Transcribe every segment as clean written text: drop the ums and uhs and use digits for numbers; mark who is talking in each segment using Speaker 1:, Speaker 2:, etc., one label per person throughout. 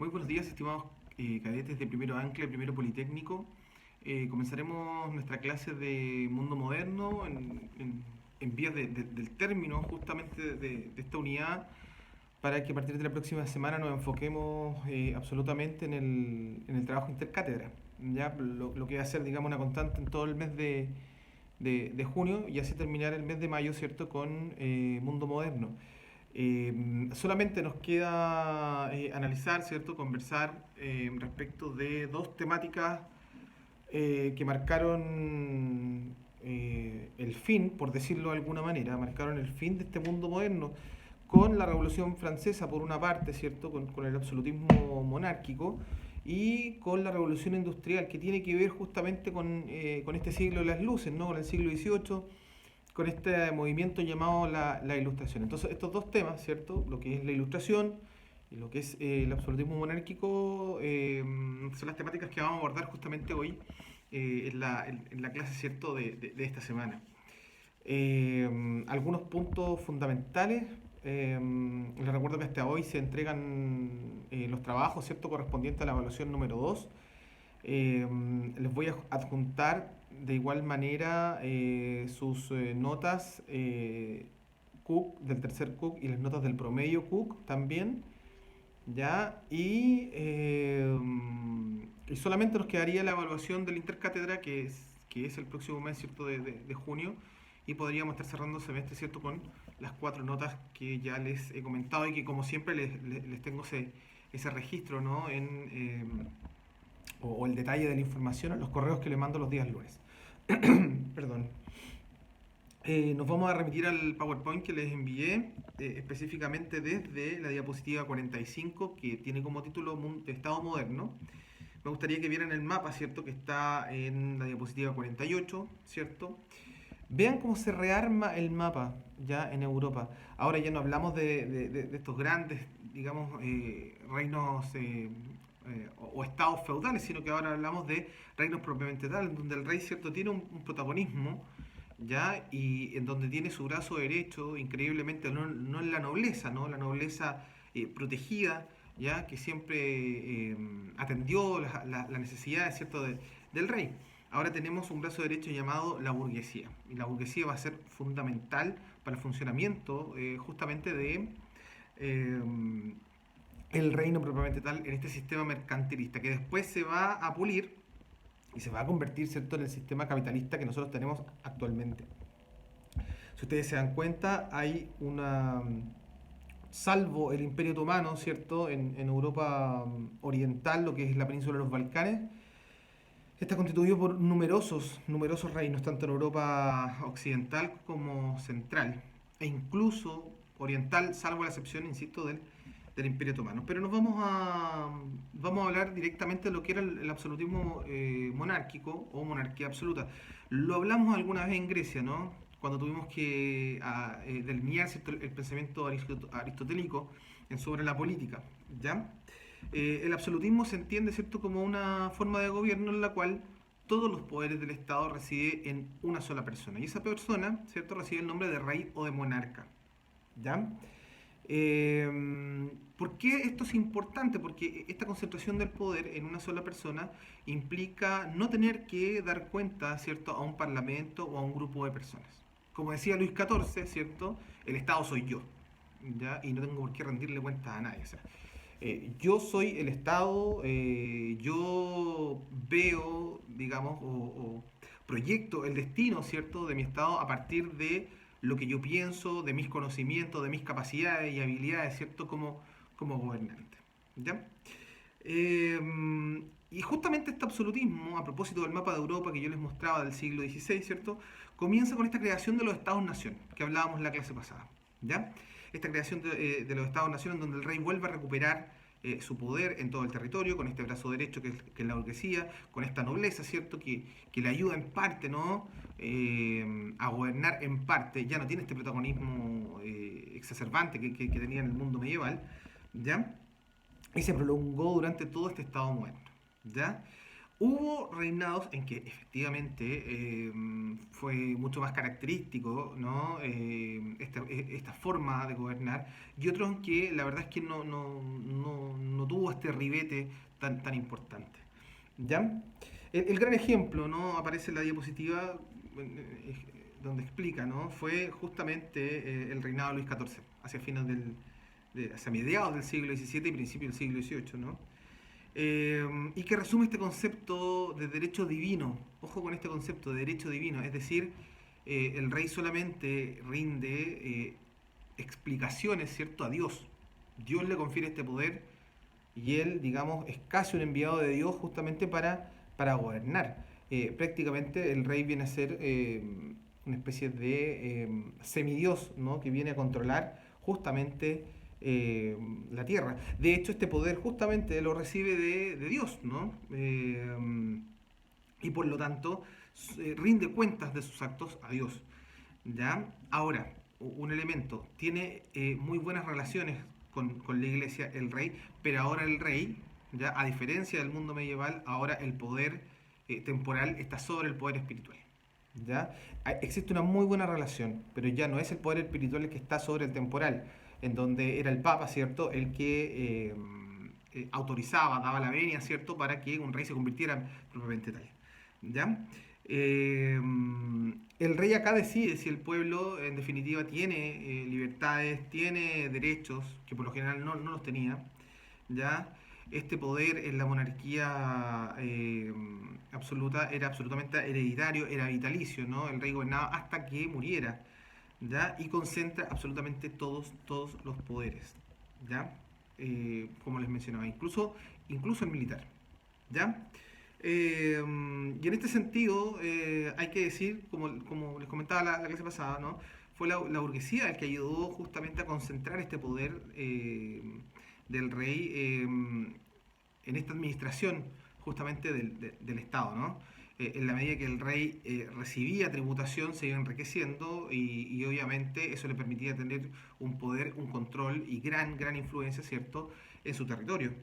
Speaker 1: Muy buenos días, estimados cadetes de primero Ancla y primero Politécnico. Comenzaremos nuestra clase de mundo moderno en vías del término justamente de esta unidad para que a partir de la próxima semana nos enfoquemos absolutamente en el trabajo intercátedra. Ya lo que va a ser, digamos, una constante en todo el mes de junio y así terminar el mes de mayo, ¿cierto?, con mundo moderno. Solamente nos queda analizar, ¿cierto?, conversar respecto de dos temáticas que marcaron el fin, por decirlo de alguna manera, marcaron el fin de este mundo moderno con la Revolución Francesa por una parte, ¿cierto?, con el absolutismo monárquico y con la Revolución Industrial, que tiene que ver justamente con este siglo de las luces, ¿no?, con el siglo XVIII, con este movimiento llamado la Ilustración. Entonces, estos dos temas, ¿cierto? Lo que es la Ilustración y lo que es el absolutismo monárquico, son las temáticas que vamos a abordar justamente hoy en la clase, ¿cierto?, de esta semana. Algunos puntos fundamentales. Les recuerdo que hasta hoy se entregan los trabajos, ¿cierto?, correspondientes a la evaluación número 2. Les voy a adjuntar de igual manera sus notas Cook del tercer Cook y las notas del promedio Cook también, ¿ya? Y solamente nos quedaría la evaluación del intercátedra que es el próximo mes, ¿cierto?, de junio, y podríamos estar cerrando el semestre, ¿cierto?, con las 4 notas que ya les he comentado y que como siempre les tengo ese registro, ¿no?, o el detalle de la información en los correos que le mando los días lunes. Perdón. Nos vamos a remitir al PowerPoint que les envié, específicamente desde la diapositiva 45, que tiene como título Estado Moderno. Me gustaría que vieran el mapa, ¿cierto?, que está en la diapositiva 48, ¿cierto? Vean cómo se rearma el mapa ya en Europa. Ahora ya no hablamos de estos grandes, digamos, reinos o estados feudales, sino que ahora hablamos de reinos propiamente tal, donde el rey, cierto, tiene un protagonismo, ya, y en donde tiene su brazo derecho, increíblemente, no en la nobleza, ¿no? La nobleza protegida, ya, que siempre atendió las necesidades, cierto, del rey. Ahora tenemos un brazo derecho llamado la burguesía. Y la burguesía va a ser fundamental para el funcionamiento justamente de el reino propiamente tal en este sistema mercantilista, que después se va a pulir y se va a convertir, ¿cierto?, en el sistema capitalista que nosotros tenemos actualmente. Si ustedes se dan cuenta, hay una, salvo el Imperio Otomano, ¿cierto?, en Europa oriental, lo que es la península de los Balcanes, está constituido por numerosos reinos, tanto en Europa occidental como central, e incluso oriental, salvo la excepción, insisto, del Imperio Otomano. Pero vamos a hablar directamente de lo que era el absolutismo monárquico o monarquía absoluta. Lo hablamos alguna vez en Grecia, ¿no? Cuando tuvimos que delinear, ¿cierto?, el pensamiento aristotélico sobre la política, ¿ya? El absolutismo se entiende, ¿cierto?, como una forma de gobierno en la cual todos los poderes del Estado residen en una sola persona. Y esa persona, ¿cierto?, recibe el nombre de rey o de monarca. ¿Ya? ¿Por qué esto es importante? Porque esta concentración del poder en una sola persona implica no tener que dar cuenta, ¿cierto?, a un parlamento o a un grupo de personas. Como decía Luis XIV, ¿cierto?, el Estado soy yo, ¿ya? Y no tengo por qué rendirle cuentas a nadie. O sea, yo soy el Estado, yo veo, digamos, o proyecto el destino, ¿cierto?, de mi Estado a partir de lo que yo pienso, de mis conocimientos, de mis capacidades y habilidades, ¿cierto?, como gobernante. ¿Ya? Eh, y justamente este absolutismo, a propósito del mapa de Europa que yo les mostraba del siglo XVI, ¿cierto?, comienza con esta creación de los Estados-nación, que hablábamos en la clase pasada. ¿Ya? Esta creación de los Estados-nación, donde el rey vuelve a recuperar su poder en todo el territorio, con este brazo derecho que es la burguesía, con esta nobleza, ¿cierto?, que le ayuda en parte, ¿no?, a gobernar en parte, ya no tiene este protagonismo exacerbante que tenía en el mundo medieval, ¿ya? Y se prolongó durante todo este estado moderno, ¿ya? Hubo reinados en que efectivamente fue mucho más característico, ¿no?, esta forma de gobernar, y otros en que la verdad es que no no tuvo este ribete tan importante. ¿Ya? El gran ejemplo, ¿no? Aparece en la diapositiva donde explica, ¿no? Fue justamente el reinado de Luis XIV, hacia fines hacia mediados del siglo XVII y principios del siglo XVIII, ¿no? Y que resume este concepto de derecho divino. Ojo con este concepto de derecho divino, es decir, el rey solamente rinde explicaciones, ¿cierto?, a Dios. Dios le confiere este poder y él, digamos, es casi un enviado de Dios justamente para gobernar. Prácticamente el rey viene a ser una especie de semidios, ¿no?, que viene a controlar justamente la tierra. De hecho, este poder justamente lo recibe de Dios, ¿no? Y por lo tanto rinde cuentas de sus actos a Dios. ¿Ya? Ahora, un elemento, tiene muy buenas relaciones con la iglesia, el rey, pero ahora el rey, ya a diferencia del mundo medieval, ahora el poder temporal está sobre el poder espiritual. ¿Ya? Existe una muy buena relación, pero ya no es el poder espiritual el que está sobre el temporal, en donde era el Papa, ¿cierto?, el que autorizaba, daba la venia, ¿cierto?, para que un rey se convirtiera propiamente tal. ¿Ya? Eh, el rey acá decide si el pueblo en definitiva tiene libertades, tiene derechos, que por lo general no los tenía. ¿Ya? Este poder en la monarquía absoluta era absolutamente hereditario, era vitalicio, ¿no? El rey gobernaba hasta que muriera, ¿ya? Y concentra absolutamente todos los poderes, ¿ya? Como les mencionaba, incluso el militar, ¿ya? Y en este sentido, hay que decir, como les comentaba la clase pasada, ¿no? Fue la burguesía el que ayudó justamente a concentrar este poder del rey en esta administración justamente del Estado, ¿no? En la medida que el rey recibía tributación, se iba enriqueciendo y obviamente eso le permitía tener un poder, un control y gran influencia, ¿cierto?, en su territorio.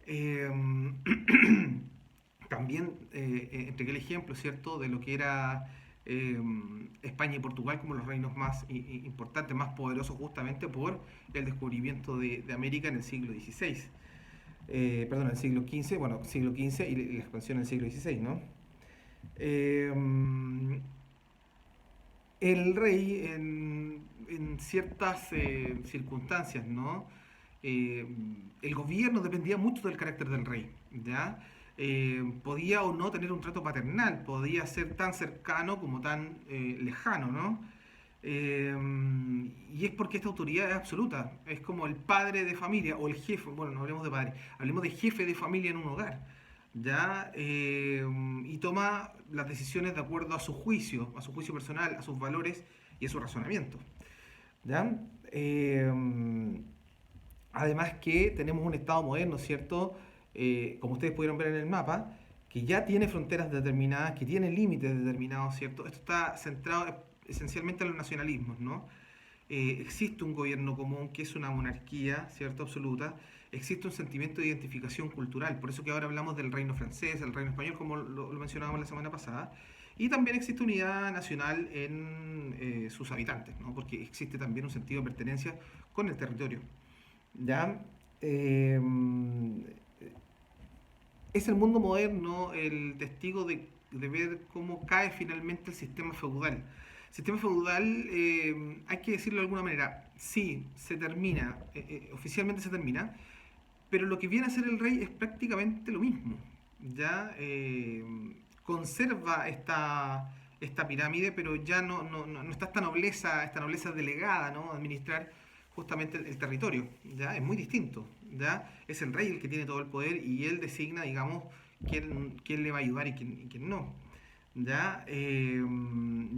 Speaker 1: Eh, También entregué el ejemplo, ¿cierto?, de lo que era España y Portugal como los reinos más importantes, más poderosos justamente por el descubrimiento de América en el siglo XVI. Perdón, en el siglo XV, bueno, siglo XV y la expansión en el siglo XVI, ¿no? Eh, el rey en ciertas circunstancias, ¿no? Eh, el gobierno dependía mucho del carácter del rey, ¿ya? Podía o no tener un trato paternal, podía ser tan cercano como tan lejano, ¿no? Eh, y es porque esta autoridad es absoluta, es como el padre de familia o el jefe, bueno, no hablemos de padre, hablemos de jefe de familia en un hogar, ¿ya? Y toma las decisiones de acuerdo a su juicio personal, a sus valores y a su razonamiento, ¿ya? Además que tenemos un Estado moderno, ¿cierto? Como ustedes pudieron ver en el mapa, que ya tiene fronteras determinadas, que tiene límites determinados, ¿cierto? Esto está centrado esencialmente en los nacionalismos, ¿no? Existe un gobierno común que es una monarquía, ¿cierto?, absoluta. Existe un sentimiento de identificación cultural, por eso que ahora hablamos del reino francés, el reino español, como lo mencionábamos la semana pasada. Y también existe unidad nacional en sus habitantes, ¿no?, porque existe también un sentido de pertenencia con el territorio. ¿Ya? Es el mundo moderno el testigo de ver cómo cae finalmente el sistema feudal. El sistema feudal, hay que decirlo de alguna manera, sí, se termina, oficialmente se termina, pero lo que viene a ser el rey es prácticamente lo mismo. ¿Ya? Conserva esta pirámide, pero ya no está esta nobleza delegada, ¿no?, a administrar justamente el territorio, ¿ya? Es muy distinto, ¿ya? Es el rey el que tiene todo el poder y él designa, digamos, quién le va a ayudar y quién no, ¿ya?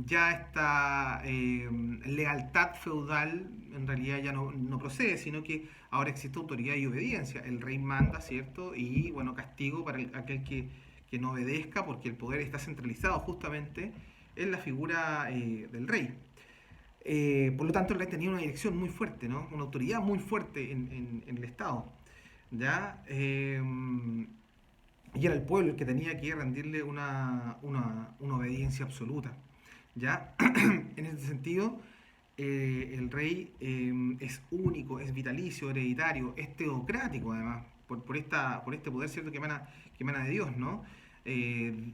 Speaker 1: Ya esta lealtad feudal en realidad ya no procede, sino que ahora existe autoridad y obediencia. El rey manda, ¿cierto? Y, bueno, castigo para aquel que no obedezca, porque el poder está centralizado justamente en la figura del rey. Por lo tanto, el rey tenía una dirección muy fuerte, ¿no?, una autoridad muy fuerte en el Estado, ¿ya? Y era el pueblo el que tenía que rendirle una obediencia absoluta, ¿ya? En ese sentido, el rey es único, es vitalicio, hereditario, es teocrático además, por este poder, ¿cierto?, que emana de Dios, ¿no? Eh,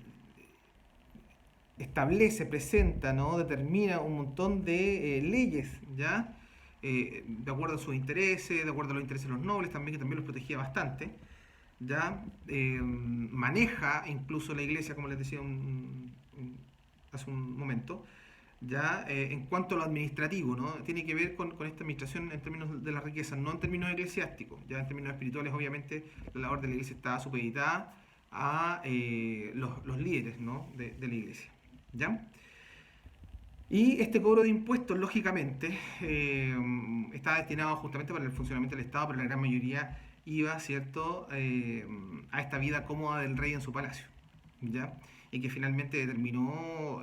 Speaker 1: establece, presenta, ¿no?, determina un montón de leyes, ¿ya? De acuerdo a sus intereses, de acuerdo a los intereses de los nobles también, que también los protegía bastante, ¿ya? Maneja incluso la iglesia, como les decía hace un momento, ya en cuanto a lo administrativo, ¿no? Tiene que ver con esta administración en términos de las riquezas, no en términos eclesiásticos, ya en términos espirituales, obviamente, la labor de la iglesia está supeditada a los líderes, ¿no?, de la iglesia, ¿ya? Y este cobro de impuestos, lógicamente, está destinado justamente para el funcionamiento del Estado, pero la gran mayoría iba, ¿cierto?, a esta vida cómoda del rey en su palacio, ¿ya? Y que finalmente determinó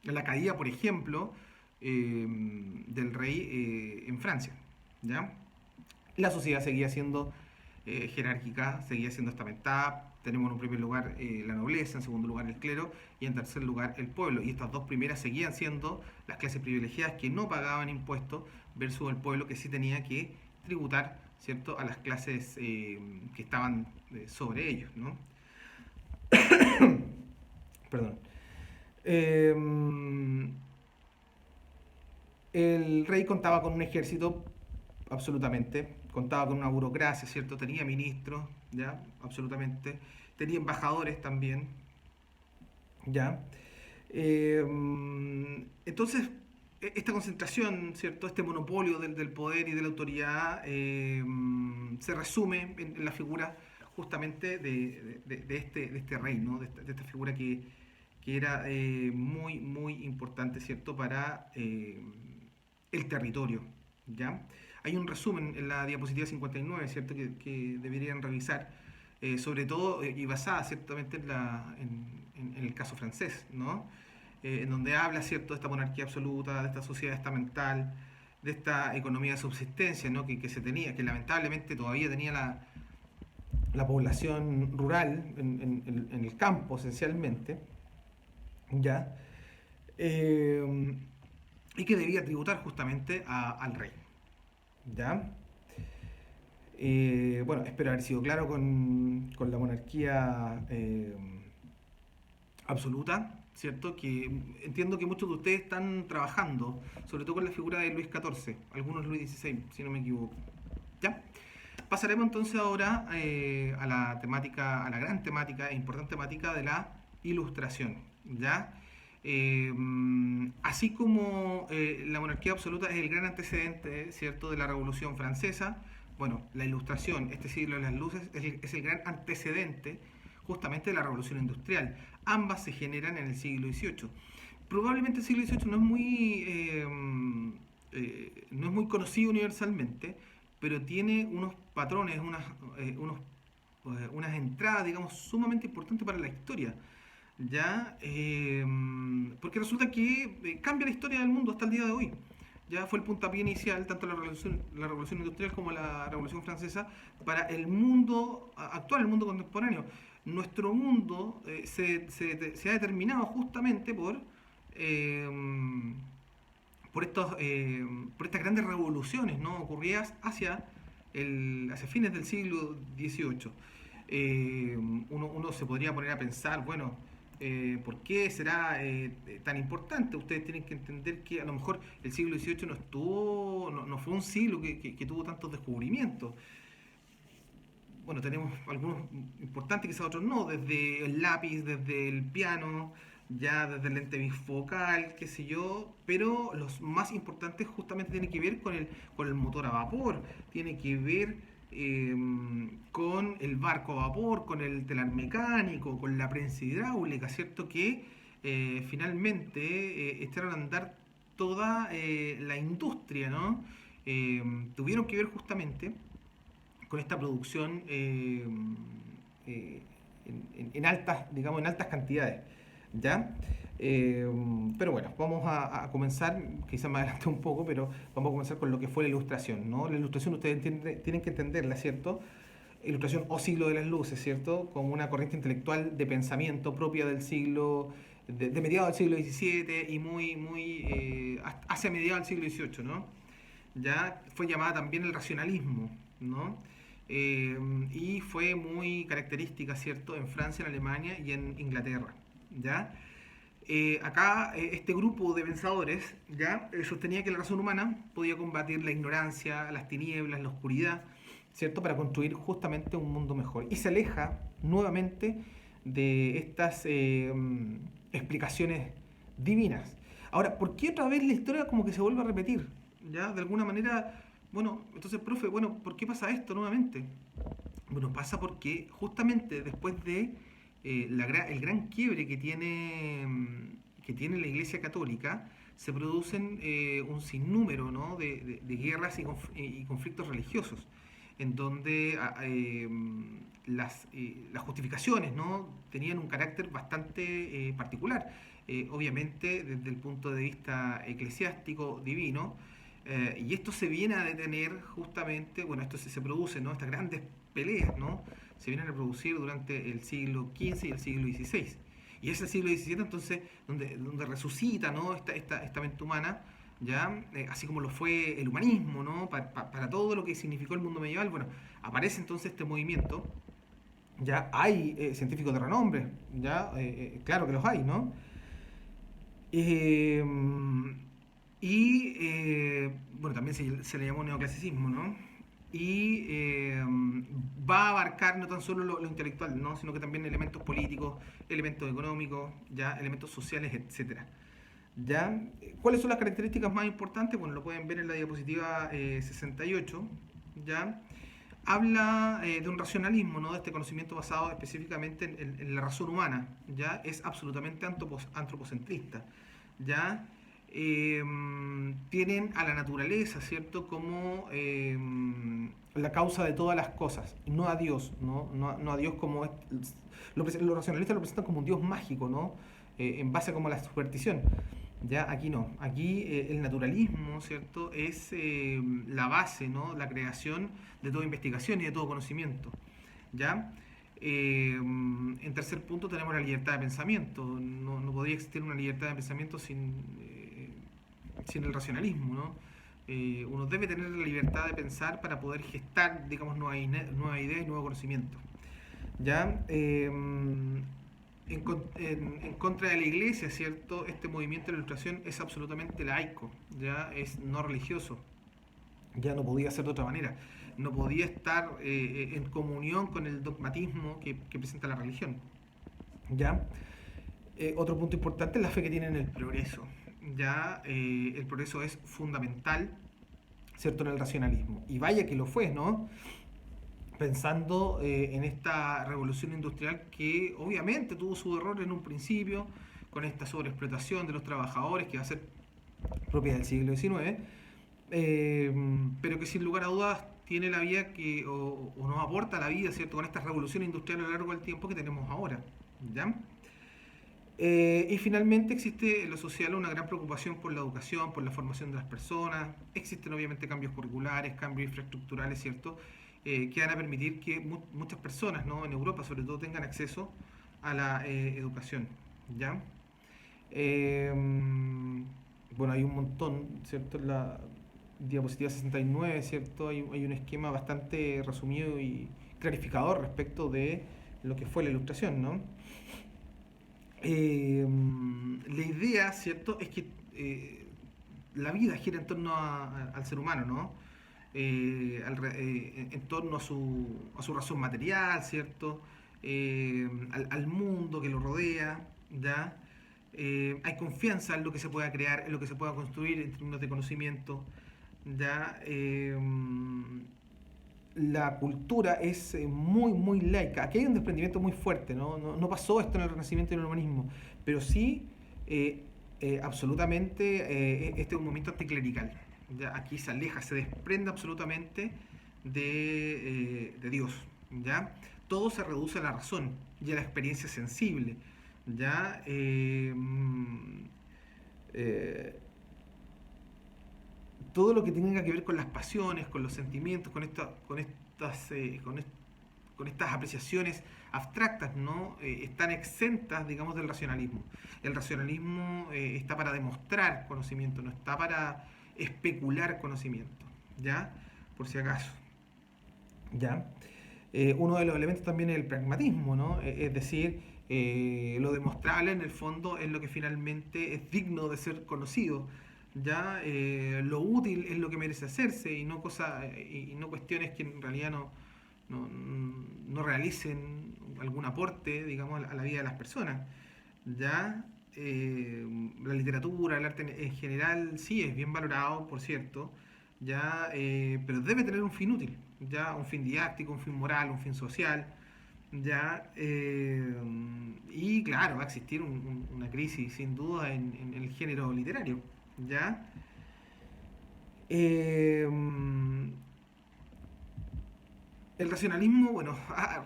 Speaker 1: la caída, por ejemplo, del rey en Francia, ¿ya? La sociedad seguía siendo jerárquica, seguía siendo estamentada. Tenemos en un primer lugar la nobleza, en segundo lugar el clero y en tercer lugar el pueblo. Y estas dos primeras seguían siendo las clases privilegiadas que no pagaban impuestos versus el pueblo que sí tenía que tributar, ¿cierto?, a las clases que estaban sobre ellos, ¿no? Perdón. Eh, el rey contaba con un ejército, absolutamente, contaba con una burocracia, ¿cierto? Tenía ministros, ¿ya? Absolutamente. Tenía embajadores también, ¿ya? Eh, entonces, esta concentración, ¿cierto? Este monopolio del poder y de la autoridad se resume en la figura justamente de este rey, ¿no? De esta figura que era muy, muy importante, ¿cierto?, para el territorio, ¿ya? Hay un resumen en la diapositiva 59, ¿cierto?, que deberían revisar, sobre todo, y basada ciertamente en el caso francés, ¿no? En donde habla, ¿cierto?, de esta monarquía absoluta, de esta sociedad estamental, de esta economía de subsistencia, ¿no?, que se tenía, que lamentablemente todavía tenía la población rural en el campo esencialmente, ¿ya? Eh, y que debía tributar justamente al rey, ¿ya? Bueno, espero haber sido claro con la monarquía absoluta, ¿cierto? Que entiendo que muchos de ustedes están trabajando, sobre todo con la figura de Luis XIV, algunos Luis XVI, si no me equivoco, ¿ya? Pasaremos entonces ahora a la temática, a la gran temática e importante temática de la ilustración, ¿ya? Eh, así como la monarquía absoluta es el gran antecedente, ¿cierto?, de la Revolución Francesa, bueno, la ilustración, este siglo de las luces, es el gran antecedente justamente de la Revolución Industrial. Ambas se generan en el siglo XVIII. Probablemente el siglo XVIII no es muy conocido universalmente, pero tiene unos patrones, unas entradas, digamos, sumamente importantes para la historia. ¿Ya? Porque resulta que cambia la historia del mundo hasta el día de hoy. Ya fue el puntapié inicial, tanto la revolución industrial como la revolución francesa, para el mundo actual, el mundo contemporáneo. Nuestro mundo se ha determinado justamente eh, por estas grandes revoluciones, ¿no?, ocurridas hacia fines del siglo XVIII. Uno se podría poner a pensar, bueno, ¿por qué será tan importante? Ustedes tienen que entender que a lo mejor el siglo XVIII no fue un siglo que tuvo tantos descubrimientos. Bueno, tenemos algunos importantes, quizás otros no, desde el lápiz, desde el piano, ya desde el lente bifocal, qué sé yo, pero los más importantes justamente tienen que ver con el motor a vapor, tiene que ver eh, con el barco a vapor, con el telar mecánico, con la prensa hidráulica, ¿cierto? Que finalmente echaron a andar toda la industria, ¿no? Tuvieron que ver justamente con esta producción eh, en altas, digamos, en altas cantidades, ¿ya? Eh, pero bueno, vamos a comenzar, quizás más adelante un poco, pero vamos a comenzar con lo que fue la ilustración, ¿no? La ilustración ustedes tienen que entenderla, ¿cierto? Ilustración o siglo de las luces, ¿cierto? Como una corriente intelectual de pensamiento propia del siglo, de mediados del siglo XVII y muy hacia mediados del siglo XVIII, ¿no? Ya fue llamada también el racionalismo, ¿no? y fue muy característica, ¿cierto?, en Francia, en Alemania y en Inglaterra, ¿ya? Acá este grupo de pensadores ya sostenía que la razón humana podía combatir la ignorancia, las tinieblas, la oscuridad, ¿cierto? Para construir justamente un mundo mejor. Y se aleja nuevamente de estas explicaciones divinas. Ahora, ¿por qué otra vez la historia como que se vuelve a repetir? ¿Ya? De alguna manera, bueno, entonces, profe, bueno, ¿por qué pasa esto nuevamente? Bueno, pasa porque justamente después de el gran quiebre que tiene la Iglesia Católica, se producen un sinnúmero, ¿no?, de guerras y conflictos religiosos, en donde las justificaciones, ¿no?, tenían un carácter bastante particular. Obviamente, desde el punto de vista eclesiástico, divino, y esto se viene a detener justamente, bueno, esto se produce, ¿no?, estas grandes peleas, ¿no?, se vienen a producir durante el siglo XV y el siglo XVI. Y es el siglo XVII entonces donde resucita, ¿no?, esta mente humana, ya así como lo fue el humanismo, ¿no?, para todo lo que significó el mundo medieval. Bueno, aparece entonces este movimiento, ya hay científicos de renombre, ya claro que los hay, ¿no? Eh, bueno, también se le llamó neoclasicismo, ¿no? Y va a abarcar no tan solo lo intelectual, ¿no?, sino que también elementos políticos, elementos económicos, ya elementos sociales, etcétera. ¿Ya? ¿Cuáles son las características más importantes? Bueno, lo pueden ver en la diapositiva 68. ¿Ya? Habla de un racionalismo, ¿no?, de este conocimiento basado específicamente en la razón humana. ¿Ya? Es absolutamente antropocentrista. ¿Ya? Eh, Tienen a la naturaleza, ¿cierto?, como la causa de todas las cosas, no a Dios, no a Dios como los racionalistas lo presentan como un Dios mágico, ¿no? En base como a la superstición. Ya aquí no, aquí el naturalismo, ¿cierto?, es la base, ¿no?, la creación de toda investigación y de todo conocimiento. ¿Ya? En tercer punto tenemos la libertad de pensamiento. No podría existir una libertad de pensamiento sin el racionalismo, ¿no? Uno debe tener la libertad de pensar para poder gestar, digamos, nueva idea y nuevo conocimiento. ¿Ya? En contra de la iglesia, ¿cierto? Este movimiento de la ilustración es absolutamente laico, ya es no religioso, ya no podía ser de otra manera, no podía estar en comunión con el dogmatismo que presenta la religión. ¿Ya? Otro punto importante es la fe que tiene en el progreso. Ya el progreso es fundamental, ¿cierto?, en el racionalismo. Y vaya que lo fue, ¿no? Pensando en esta revolución industrial que obviamente tuvo su error en un principio, con esta sobreexplotación de los trabajadores que va a ser propia del siglo XIX, pero que sin lugar a dudas tiene la vida o nos aporta la vida, ¿cierto?, con esta revolución industrial a lo largo del tiempo que tenemos ahora. ¿Ya? Y finalmente existe en lo social una gran preocupación por la educación, por la formación de las personas. Existen obviamente cambios curriculares, cambios infraestructurales, ¿cierto?, que van a permitir que muchas personas, ¿no?, en Europa sobre todo, tengan acceso a la educación. ¿Ya? Eh, bueno, hay un montón, ¿cierto? En la diapositiva 69, ¿cierto? Hay un esquema bastante resumido y clarificador respecto de lo que fue la ilustración, ¿no? La idea, ¿cierto?, es que la vida gira en torno al ser humano, ¿no? En torno a su razón material, ¿cierto? Al mundo que lo rodea, ¿ya? Hay confianza en lo que se pueda crear, en lo que se pueda construir en términos de conocimiento, ¿ya? La cultura es muy laica. Aquí hay un desprendimiento muy fuerte, ¿no? No pasó esto en el Renacimiento y en el Humanismo, pero sí, absolutamente, este es un movimiento anticlerical. ¿Ya? Aquí se aleja, se desprende absolutamente de Dios. ¿Ya? Todo se reduce a la razón y a la experiencia sensible. ¿Ya? Eh, Todo lo que tenga que ver con las pasiones, con los sentimientos, con estas apreciaciones abstractas, ¿no? Están exentas, digamos, del racionalismo. El racionalismo está para demostrar conocimiento, no está para especular conocimiento, ¿ya? Por si acaso. ¿ya? Uno de los elementos también es el pragmatismo, ¿no? Es decir, lo demostrable en el fondo es lo que finalmente es digno de ser conocido. Ya lo útil es lo que merece hacerse y no cosas y no cuestiones que en realidad no, no realicen algún aporte, digamos, a la vida de las personas. Ya la literatura, el arte en general, sí es bien valorado, por cierto, ya, pero debe tener un fin útil, ya un fin didáctico, un fin moral, un fin social, ya, y claro, va a existir una crisis sin duda en el género literario, ya. Eh, el racionalismo, bueno,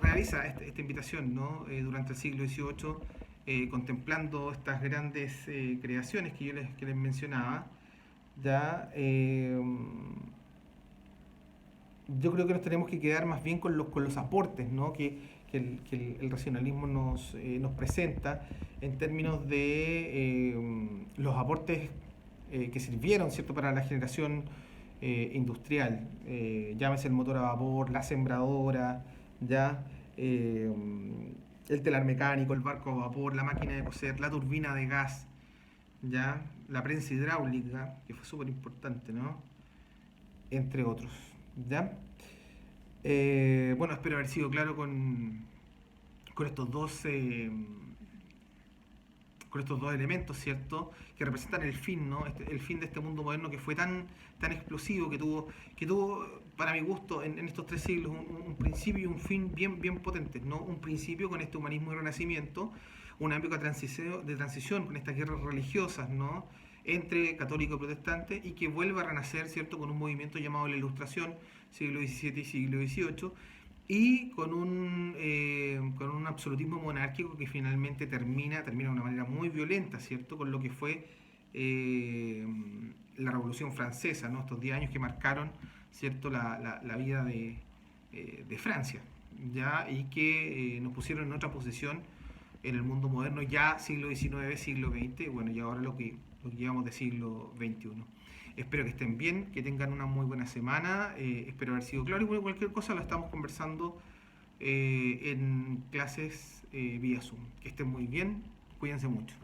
Speaker 1: realiza esta invitación, ¿no? Durante el siglo XVIII, contemplando estas grandes creaciones que les mencionaba, ya, yo creo que nos tenemos que quedar más bien con los aportes, ¿no? El racionalismo nos presenta en términos de los aportes que sirvieron, ¿cierto?, para la generación industrial. Llámese el motor a vapor, la sembradora, ya, eh, el telar mecánico, el barco a vapor, la máquina de coser, la turbina de gas, ya, la prensa hidráulica, que fue súper importante, ¿no? Entre otros, ¿ya? Bueno, espero haber sido claro con estos dos con estos dos elementos, ¿cierto? Que representan el fin, ¿no? El fin de este mundo moderno que fue tan explosivo, que tuvo para mi gusto, en estos 3 siglos, un principio y un fin bien potentes, ¿no? Un principio con este humanismo y renacimiento, una época de transición con estas guerras religiosas, ¿no? Entre católico y protestante, y que vuelve a renacer, ¿cierto? Con un movimiento llamado la Ilustración, siglo XVII y siglo XVIII, y con un absolutismo monárquico que finalmente termina de una manera muy violenta, ¿cierto? Con lo que fue eh, la Revolución Francesa, ¿no? Estos 10 años que marcaron, ¿cierto?, la vida de Francia, ¿ya? Y que nos pusieron en otra posición en el mundo moderno, ya siglo XIX, siglo XX, bueno, y ahora lo que llevamos de siglo XXI. Espero que estén bien, que tengan una muy buena semana. Espero haber sido claro y bueno, cualquier cosa lo estamos conversando en clases vía Zoom. Que estén muy bien, cuídense mucho.